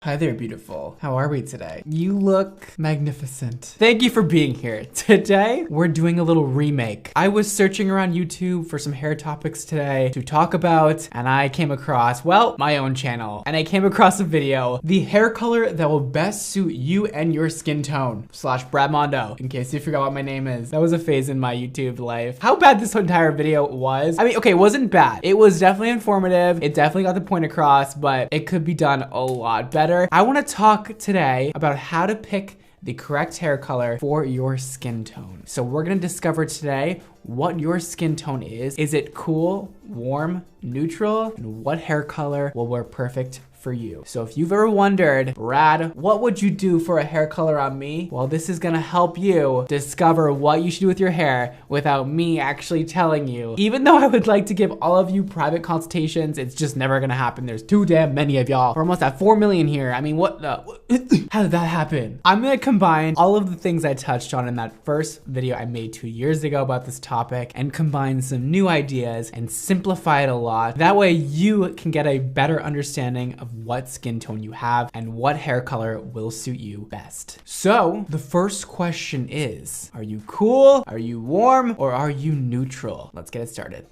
Hi there, beautiful. How are we today? You look magnificent. Thank you for being here. Today, we're doing a little remake. I was searching around YouTube for some hair topics today to talk about, and I came across, well, my own channel. And I came across a video, the hair color that will best suit you and your skin tone, / Brad Mondo, in case you forgot what my name is. That was a phase in my YouTube life. How bad this entire video was. I mean, okay, it wasn't bad. It was definitely informative. It definitely got the point across, but it could be done a lot better. I want to talk today about how to pick the correct hair color for your skin tone. So we're gonna discover today what your skin tone is. Is it cool, warm, neutral? And what hair color will work perfect for you? So if you've ever wondered, Brad, what would you do for a hair color on me? Well, this is gonna help you discover what you should do with your hair without me actually telling you. Even though I would like to give all of you private consultations, it's just never gonna happen. There's too damn many of y'all. We're almost at 4 million here. I mean, what the, how did that happen? I'm gonna combine all of the things I touched on in that first video I made 2 years ago about this topic and combine some new ideas and simplify it a lot. That way you can get a better understanding of what skin tone you have and what hair color will suit you best. So the first question is, are you cool, are you warm, or are you neutral? Let's get it started.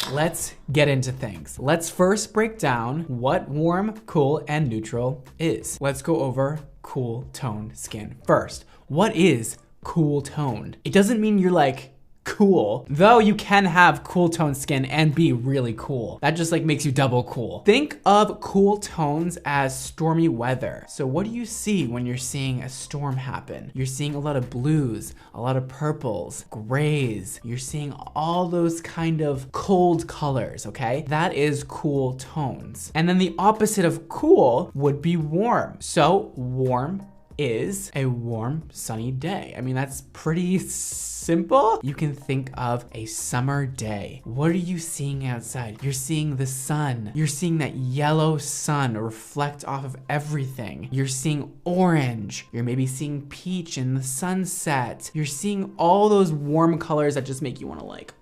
Let's get into things. Let's first break down what warm, cool, and neutral is. Let's go over cool toned skin first. What is cool toned? It doesn't mean you're like cool, though you can have cool toned skin and be really cool. That just like makes you double cool. Think of cool tones as stormy weather. So what do you see when you're seeing a storm happen? You're seeing a lot of blues, a lot of purples, grays. You're seeing all those kind of cold colors, okay? That is cool tones. And then the opposite of cool would be warm. So warm is a warm, sunny day. I mean, that's pretty simple. You can think of a summer day. What are you seeing outside? You're seeing the sun. You're seeing that yellow sun reflect off of everything. You're seeing orange. You're maybe seeing peach in the sunset. You're seeing all those warm colors that just make you want to like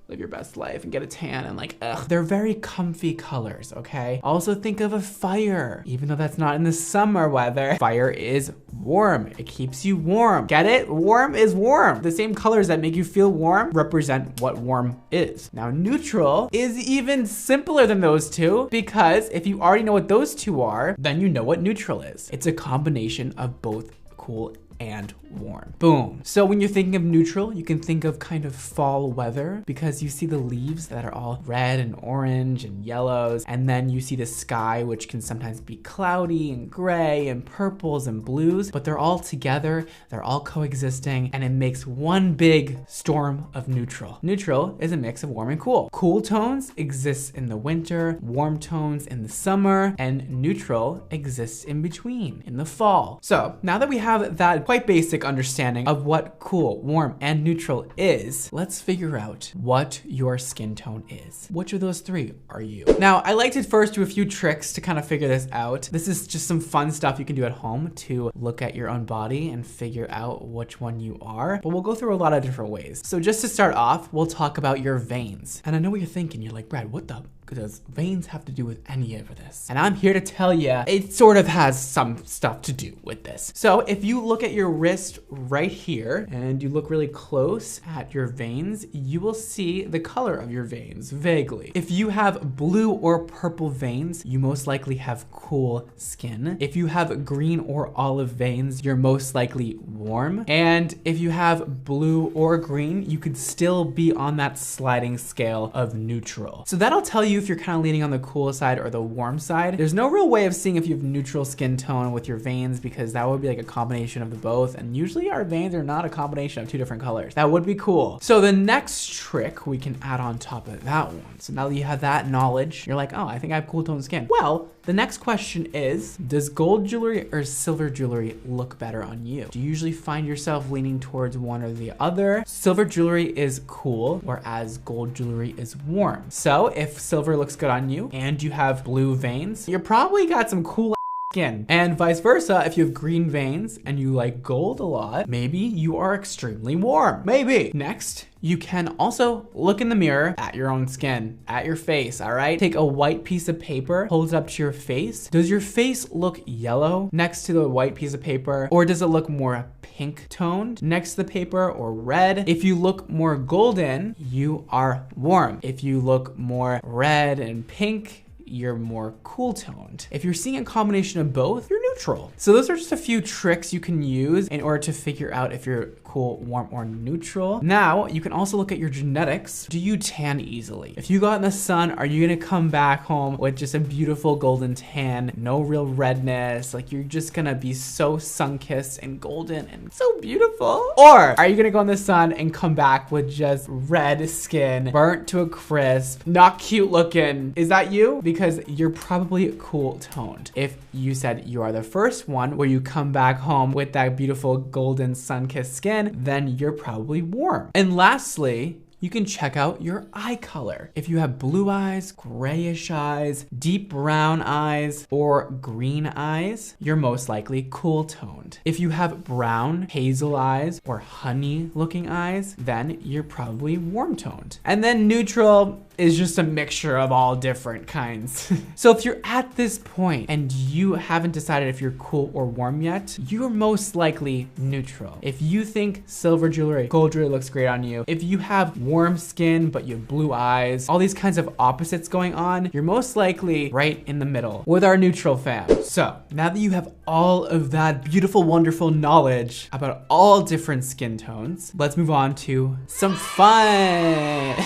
live your best life and get a tan and like, ugh. They're very comfy colors, okay? Also think of a fire. Even though that's not in the summer weather, fire is warm. It keeps you warm. Get it? Warm is warm. The same colors that make you feel warm represent what warm is. Now, neutral is even simpler than those two because if you already know what those two are, then you know what neutral is. It's a combination of both cool and warm. Boom. So when you're thinking of neutral, you can think of kind of fall weather because you see the leaves that are all red and orange and yellows. And then you see the sky, which can sometimes be cloudy and gray and purples and blues, but they're all together. They're all coexisting and it makes one big storm of neutral. Neutral is a mix of warm and cool. Cool tones exist in the winter, warm tones in the summer, and neutral exists in between in the fall. So now that we have that quite basic understanding of what cool, warm, and neutral is, let's figure out what your skin tone is. Which of those three are you? Now, I like to first do a few tricks to kind of figure this out. This is just some fun stuff you can do at home to look at your own body and figure out which one you are, but we'll go through a lot of different ways. So just to start off, we'll talk about your veins. And I know what you're thinking. You're like, Brad, what the does veins have to do with any of this? And I'm here to tell you, it sort of has some stuff to do with this. So if you look at your wrist right here and you look really close at your veins, you will see the color of your veins vaguely. If you have blue or purple veins, you most likely have cool skin. If you have green or olive veins, you're most likely warm. And if you have blue or green, you could still be on that sliding scale of neutral. So that'll tell you if you're kind of leaning on the cool side or the warm side. There's no real way of seeing if you have neutral skin tone with your veins because that would be like a combination of the both. And usually our veins are not a combination of two different colors. That would be cool. So the next trick we can add on top of that one. So now that you have that knowledge, you're like, oh, I think I have cool toned skin. Well, the next question is, does gold jewelry or silver jewelry look better on you? Do you usually find yourself leaning towards one or the other? Silver jewelry is cool, whereas gold jewelry is warm. So if silver looks good on you and you have blue veins, you're probably got some cool skin. And vice versa, if you have green veins and you like gold a lot, maybe you are extremely warm. Maybe. Next, you can also look in the mirror at your own skin, at your face, all right? Take a white piece of paper, hold it up to your face. Does your face look yellow next to the white piece of paper? Or does it look more pink toned next to the paper, or red? If you look more golden, you are warm. If you look more red and pink, you're more cool toned. If you're seeing a combination of both, you're neutral. So those are just a few tricks you can use in order to figure out if you're cool, warm, or neutral. Now, you can also look at your genetics. Do you tan easily? If you go out in the sun, are you gonna come back home with just a beautiful golden tan, no real redness? Like you're just gonna be so sun-kissed and golden and so beautiful? Or are you gonna go in the sun and come back with just red skin, burnt to a crisp, not cute looking? Is that you? Because you're probably cool toned. If you said you are the first one where you come back home with that beautiful golden sun-kissed skin, then you're probably warm. And lastly, you can check out your eye color. If you have blue eyes, grayish eyes, deep brown eyes, or green eyes, you're most likely cool toned. If you have brown, hazel eyes, or honey looking eyes, then you're probably warm toned. And then neutral is just a mixture of all different kinds. So if you're at this point and you haven't decided if you're cool or warm yet, you're most likely neutral. If you think silver jewelry, gold jewelry looks great on you, if you have warm skin but you have blue eyes, all these kinds of opposites going on, you're most likely right in the middle with our neutral fam. So now that you have all of that beautiful, wonderful knowledge about all different skin tones, let's move on to some fun.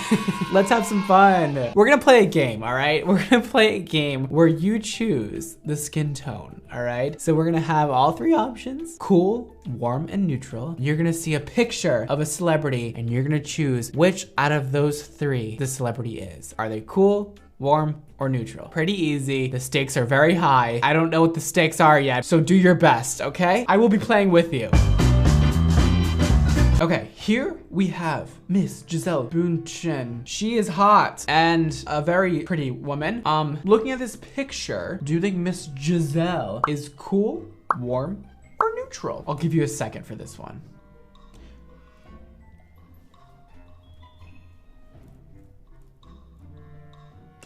Let's have some fun. We're gonna play a game, all right? We're gonna play a game where you choose the skin tone, all right? So we're gonna have all three options: cool, warm, and neutral. You're gonna see a picture of a celebrity and you're gonna choose which out of those three the celebrity is. Are they cool, warm, or neutral? Pretty easy. The stakes are very high. I don't know what the stakes are yet, so do your best, okay? I will be playing with you. Okay, here we have Miss Giselle Bündchen. She is hot and a very pretty woman. Looking at this picture, do you think Miss Giselle is cool, warm, or neutral? I'll give you a second for this one.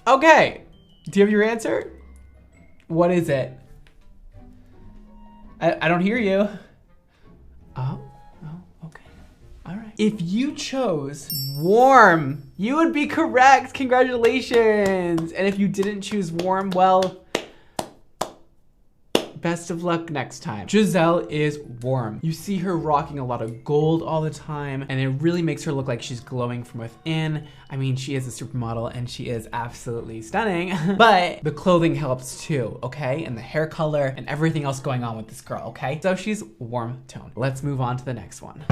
Okay, do you have your answer? What is it? I don't hear you. Oh, okay. All right. If you chose warm, you would be correct. Congratulations. And if you didn't choose warm, well, best of luck next time. Giselle is warm. You see her rocking a lot of gold all the time, and it really makes her look like she's glowing from within. I mean, she is a supermodel and she is absolutely stunning, but the clothing helps too, okay? And the hair color and everything else going on with this girl, okay? So she's warm toned. Let's move on to the next one.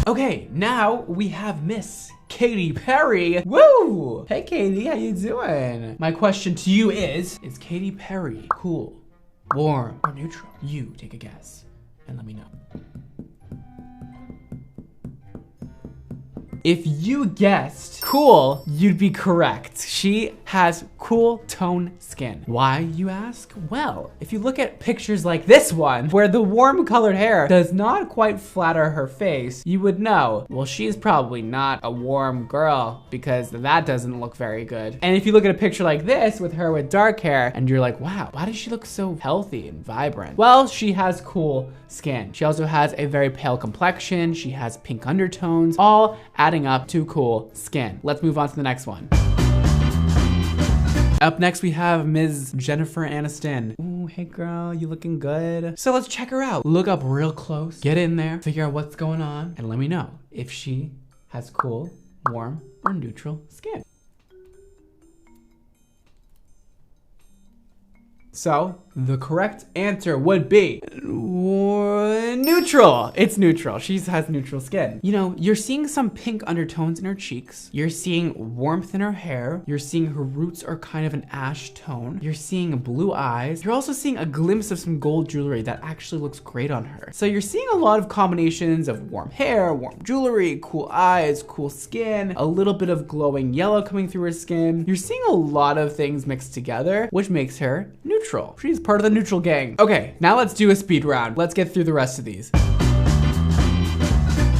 Okay, now we have Miss Katy Perry. Woo! Hey Katy, how you doing? My question to you is Katy Perry cool, warm, or neutral? You take a guess and let me know. If you guessed cool, you'd be correct. She has cool tone skin. Why, you ask? Well, if you look at pictures like this one, where the warm colored hair does not quite flatter her face, you would know, well, she's probably not a warm girl because that doesn't look very good. And if you look at a picture like this with her with dark hair and you're like, wow, why does she look so healthy and vibrant? Well, she has cool skin. She also has a very pale complexion. She has pink undertones, all adding up to cool skin. Let's move on to the next one. Up next, we have Ms. Jennifer Aniston. Ooh, hey girl, you looking good? So let's check her out. Look up real close, get in there, figure out what's going on, and let me know if she has cool, warm, or neutral skin. So, the correct answer would be warm. Neutral. It's neutral. She has neutral skin. You know, you're seeing some pink undertones in her cheeks. You're seeing warmth in her hair. You're seeing her roots are kind of an ash tone. You're seeing blue eyes. You're also seeing a glimpse of some gold jewelry that actually looks great on her. So you're seeing a lot of combinations of warm hair, warm jewelry, cool eyes, cool skin, a little bit of glowing yellow coming through her skin. You're seeing a lot of things mixed together, which makes her neutral. She's part of the neutral gang. Okay, now let's do a speed round. Let's get through the rest of these.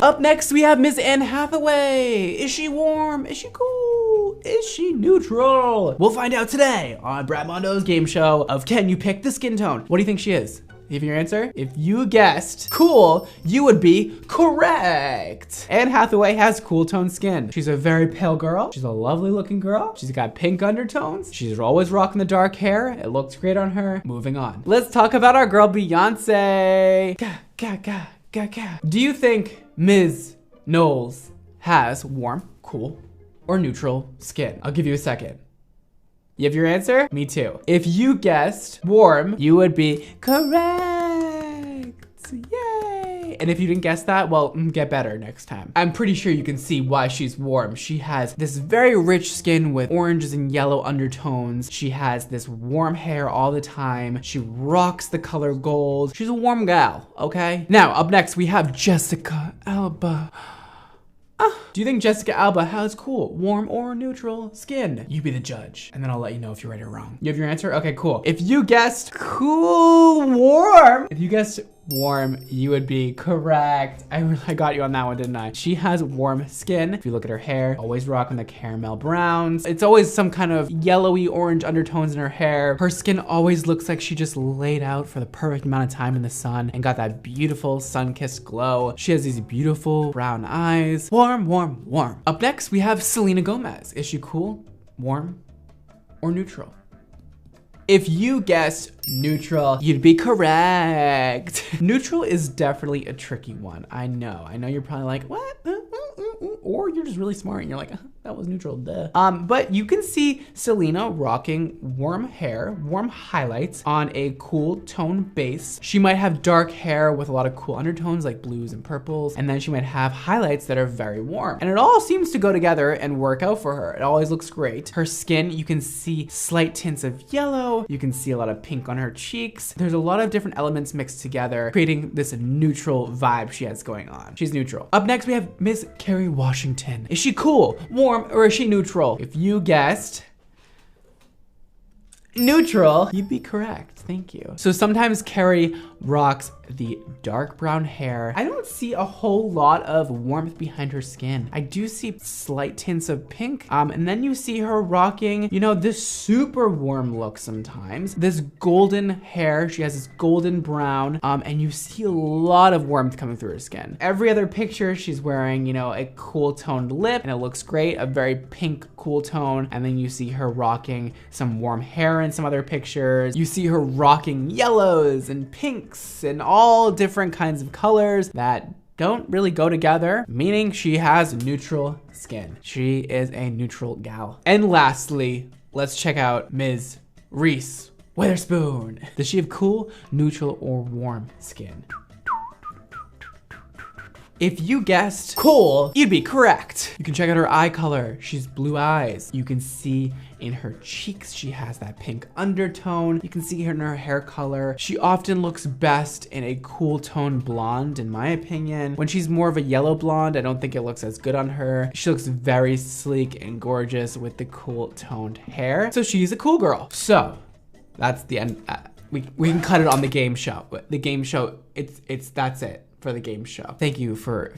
Up next, we have Miss Anne Hathaway. Is she warm? Is she cool? Is she neutral? We'll find out today on Brad Mondo's game show of Can You Pick the Skin Tone? What do you think she is? Give your answer. If you guessed cool, you would be correct. Anne Hathaway has cool tone skin. She's a very pale girl. She's a lovely looking girl. She's got pink undertones. She's always rocking the dark hair. It looks great on her. Moving on. Let's talk about our girl Beyonce. Do you think Ms. Knowles has warm, cool, or neutral skin? I'll give you a second. You have your answer? Me too. If you guessed warm, you would be correct. Yay. And if you didn't guess that, well, get better next time. I'm pretty sure you can see why she's warm. She has this very rich skin with oranges and yellow undertones. She has this warm hair all the time. She rocks the color gold. She's a warm gal, okay? Now, up next, we have Jessica Alba. Do you think Jessica Alba has cool, warm, or neutral skin? You be the judge, and then I'll let you know if you're right or wrong. You have your answer? Okay, cool. If you guessed cool, warm, if you guessed warm, you would be correct. I got you on that one, didn't I? She has warm skin. If you look at her hair, always rocking the caramel browns. It's always some kind of yellowy orange undertones in her hair. Her skin always looks like she just laid out for the perfect amount of time in the sun and got that beautiful sun-kissed glow. She has these beautiful brown eyes. Warm, warm, warm. Up next, we have Selena Gomez. Is she cool, warm, or neutral? If you guessed neutral, you'd be correct. Neutral is definitely a tricky one. I know you're probably like, what? Or you're just really smart and you're like, that was neutral, duh. But you can see Selena rocking warm hair, warm highlights on a cool tone base. She might have dark hair with a lot of cool undertones like blues and purples, and then she might have highlights that are very warm. And it all seems to go together and work out for her. It always looks great. Her skin, you can see slight tints of yellow. You can see a lot of pink on her cheeks. There's a lot of different elements mixed together, creating this neutral vibe she has going on. She's neutral. Up next, we have Miss Kerry Washington. Is she cool, warm, or is she neutral? If you guessed neutral, you'd be correct. Thank you. So sometimes Kerry rocks the dark brown hair. I don't see a whole lot of warmth behind her skin. I do see slight tints of pink. And then you see her rocking, you know, this super warm look sometimes. This golden hair, she has this golden brown, and you see a lot of warmth coming through her skin. Every other picture, she's wearing, you know, a cool toned lip, and it looks great, a very pink cool tone. And then you see her rocking some warm hair in some other pictures. You see her rocking yellows and pinks and all different kinds of colors that don't really go together, meaning she has neutral skin. She is a neutral gal. And lastly, let's check out Ms. Reese Witherspoon. Does she have cool, neutral, or warm skin? If you guessed cool, you'd be correct. You can check out her eye color. She's blue eyes. You can see in her cheeks, she has that pink undertone. You can see her in her hair color. She often looks best in a cool tone blonde, in my opinion. When she's more of a yellow blonde, I don't think it looks as good on her. She looks very sleek and gorgeous with the cool toned hair. So she's a cool girl. So that's the end. We can cut it on the game show. The game show, that's it for the game show. Thank you for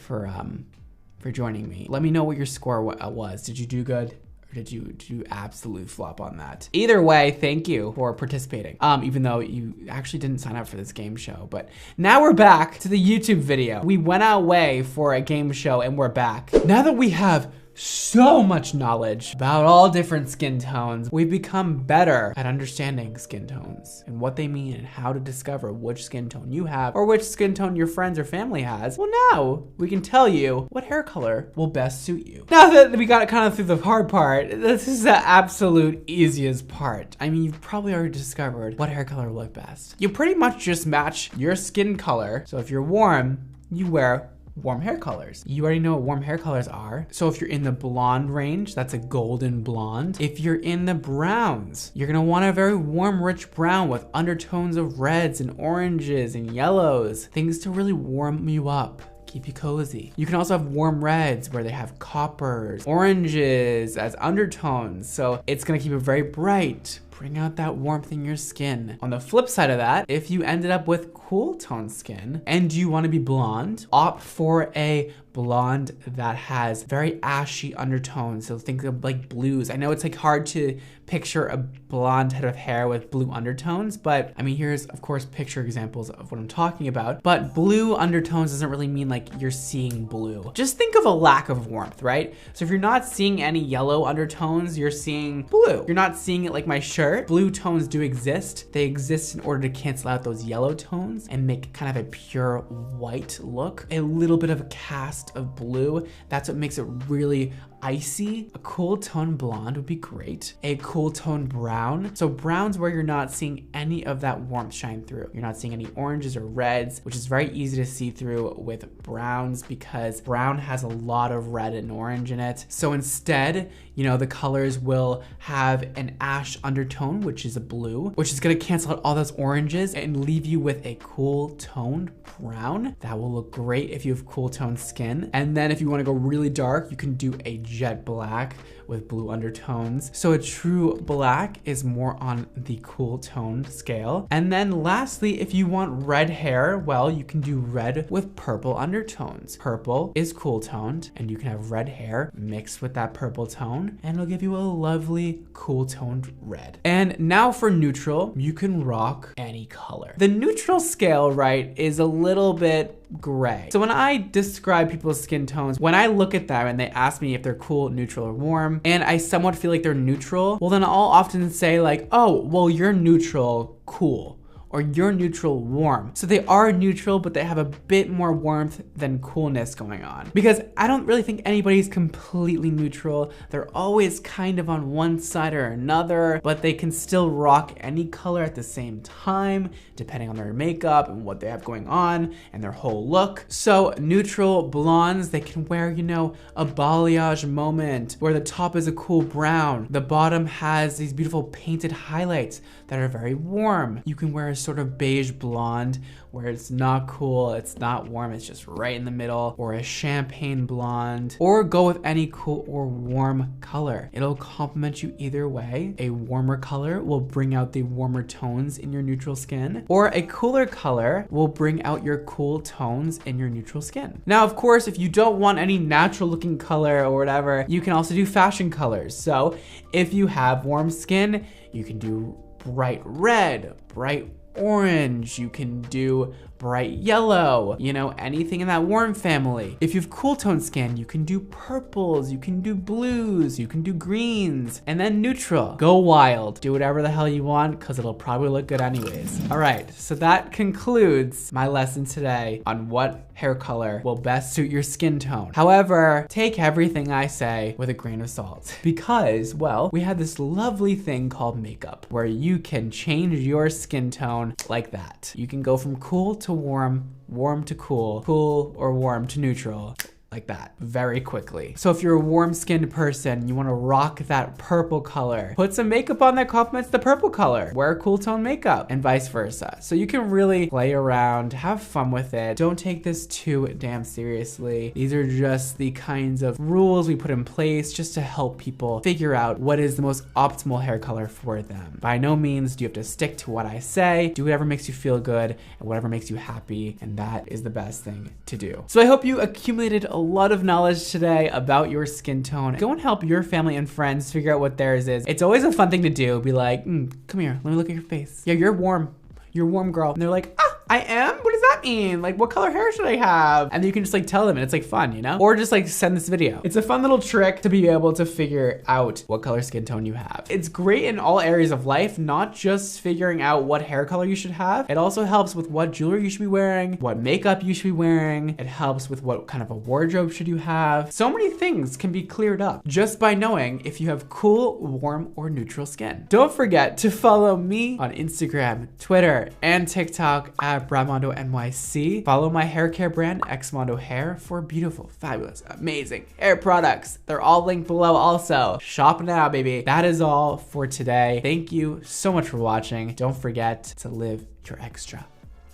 joining me. Let me know what your score was. Did you do good? Or did you absolutely flop on that? Either way, thank you for participating. Even though you actually didn't sign up for this game show. But now we're back to the YouTube video. We went our way for a game show and we're back. Now that we have so much knowledge about all different skin tones. We've become better at understanding skin tones and what they mean and how to discover which skin tone you have or which skin tone your friends or family has. Well, now we can tell you what hair color will best suit you. Now that we got kind of through the hard part, this is the absolute easiest part. I mean, you've probably already discovered what hair color will look best. You pretty much just match your skin color. So if you're warm, you wear warm hair colors. You already know what warm hair colors are. So if you're in the blonde range, that's a golden blonde. If you're in the browns, you're gonna want a very warm, rich brown with undertones of reds and oranges and yellows, things to really warm you up, keep you cozy. You can also have warm reds where they have coppers, oranges as undertones. So it's gonna keep it very bright, bring out that warmth in your skin. On the flip side of that, if you ended up with cool tone skin and you want to be blonde, opt for a blonde that has very ashy undertones. So think of like blues. I know it's like hard to picture a blonde head of hair with blue undertones, but I mean, here's of course picture examples of what I'm talking about. But blue undertones doesn't really mean like you're seeing blue. Just think of a lack of warmth, right? So if you're not seeing any yellow undertones, you're seeing blue. You're not seeing it like my shirt. Blue tones do exist. They exist in order to cancel out those yellow tones and make kind of a pure white look. A little bit of a cast of blue. That's what makes it really icy. A cool tone blonde would be great. A cool tone brown. So brown's where you're not seeing any of that warmth shine through. You're not seeing any oranges or reds, which is very easy to see through with browns because brown has a lot of red and orange in it. So instead, you know, the colors will have an ash undertone, which is a blue, which is gonna cancel out all those oranges and leave you with a cool toned brown. That will look great if you have cool toned skin. And then if you wanna go really dark, you can do a jet black with blue undertones. So a true black is more on the cool toned scale. And then lastly, if you want red hair, well, you can do red with purple undertones. Purple is cool toned and you can have red hair mixed with that purple tone and it'll give you a lovely cool toned red. And now for neutral, you can rock any color. The neutral scale, right, is a little bit gray. So when I describe people's skin tones, when I look at them and they ask me if they're cool, neutral, or warm, and I somewhat feel like they're neutral, well then I'll often say like, oh, well you're neutral, cool. Or you're neutral, warm. So they are neutral, but they have a bit more warmth than coolness going on. Because I don't really think anybody's completely neutral. They're always kind of on one side or another, but they can still rock any color at the same time, depending on their makeup and what they have going on and their whole look. So neutral blondes, they can wear, you know, a balayage moment where the top is a cool brown. The bottom has these beautiful painted highlights that are very warm. You can wear a sort of beige blonde where it's not cool, it's not warm, it's just right in the middle, or a champagne blonde, or go with any cool or warm color. It'll complement you either way. A warmer color will bring out the warmer tones in your neutral skin, or a cooler color will bring out your cool tones in your neutral skin. Now, of course, if you don't want any natural looking color or whatever, you can also do fashion colors. So if you have warm skin, you can do bright red, bright orange, you can do bright yellow, you know, anything in that warm family. If you have cool tone skin, you can do purples, you can do blues, you can do greens, and then neutral. Go wild, do whatever the hell you want because it'll probably look good anyways. All right, so that concludes my lesson today on what hair color will best suit your skin tone. However, take everything I say with a grain of salt because, well, we have this lovely thing called makeup where you can change your skin tone like that. You can go from cool to warm, warm to cool, cool or warm to neutral, like that, very quickly. So if you're a warm-skinned person, you wanna rock that purple color, put some makeup on that complements the purple color, wear cool tone makeup, and vice versa. So you can really play around, have fun with it. Don't take this too damn seriously. These are just the kinds of rules we put in place just to help people figure out what is the most optimal hair color for them. By no means do you have to stick to what I say. Do whatever makes you feel good and whatever makes you happy, and that is the best thing to do. So I hope you accumulated a lot of knowledge today about your skin tone. Go and help your family and friends figure out what theirs is. It's always a fun thing to do. Be like, come here, let me look at your face. Yeah, you're warm, girl. And they're like, ah, I am? What does that mean? Like, what color hair should I have? And then you can just like tell them and it's like fun, you know? Or just like send this video. It's a fun little trick to be able to figure out what color skin tone you have. It's great in all areas of life, not just figuring out what hair color you should have. It also helps with what jewelry you should be wearing, what makeup you should be wearing. It helps with what kind of a wardrobe should you have. So many things can be cleared up just by knowing if you have cool, warm, or neutral skin. Don't forget to follow me on Instagram, Twitter, and TikTok at Bramondo NYC. Follow my hair care brand, Xmondo Hair, for beautiful, fabulous, amazing hair products. They're all linked below also. Shop now, baby. That is all for today. Thank you so much for watching. Don't forget to live your extra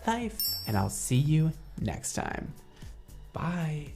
life, and I'll see you next time. Bye.